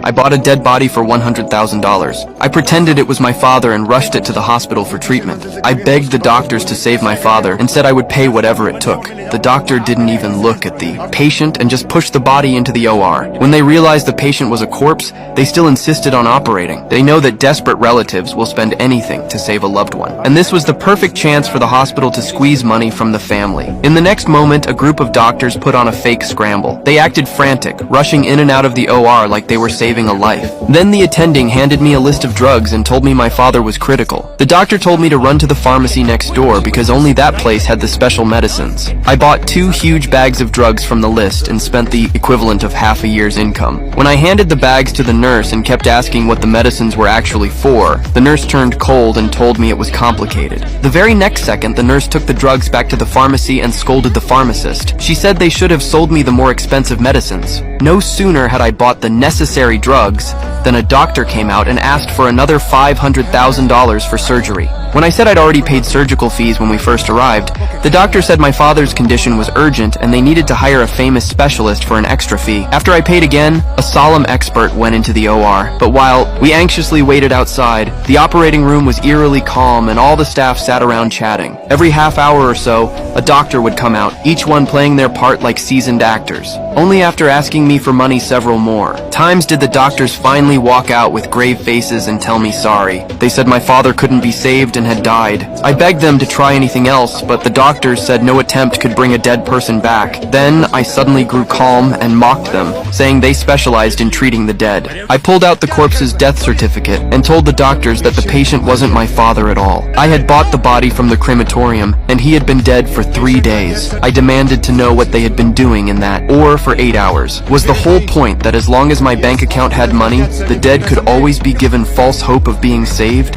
I bought a dead body for $100,000. I pretended it was my father and rushed it to the hospital for treatment. I begged the doctors to save my father and said I would pay whatever it took. The doctor didn't even look at the patient and just pushed the body into the OR. When they realized the patient was a corpse, they still insisted on operating. They know that desperate relatives will spend anything to save a loved one. And this was the perfect chance for the hospital to squeeze money from the family. In the next moment, a group of doctors put on a fake scramble. They acted frantic, rushing in and out of the OR like they were saving a life. Then the attending handed me a list of drugs and told me my father was critical. The doctor told me to run to the pharmacy next door because only that place had the special medicines. I bought 2 huge bags of drugs from the list and spent the equivalent of half a year's income. When I handed the bags to the nurse and kept asking what the medicines were actually for, the nurse turned cold and told me it was complicated. The very next second, the nurse took the drugs back to the pharmacy and scolded the pharmacist. She said they should have sold me the more expensive medicines. No sooner had I bought the necessary drugs than a doctor came out and asked for another $500,000 for surgery. When I said I'd already paid surgical fees when we first arrived, the doctor said my father's condition was urgent and they needed to hire a famous specialist for an extra fee. After I paid again, a solemn expert went into the OR. But while we anxiously waited outside, the operating room was eerily calm and all the staff sat around chatting. Every half hour or so, a doctor would come out, each one playing their part like seasoned actors. Only after asking me for money several more times did the doctors finally walk out with grave faces and tell me sorry. They said my father couldn't be saved and had died. I begged them to try anything else, but the doctors said no attempt could bring a dead person back. Then I suddenly grew calm and mocked them, saying they specialized in treating the dead. I pulled out the corpse's death certificate and told the doctors that the patient wasn't my father at all. I had bought the body from the crematorium and he had been dead for 3 days. I demanded to know what they had been doing in that, or for 8 hours. Was the whole point that as long as my bank account had money, the dead could always be given false hope of being saved?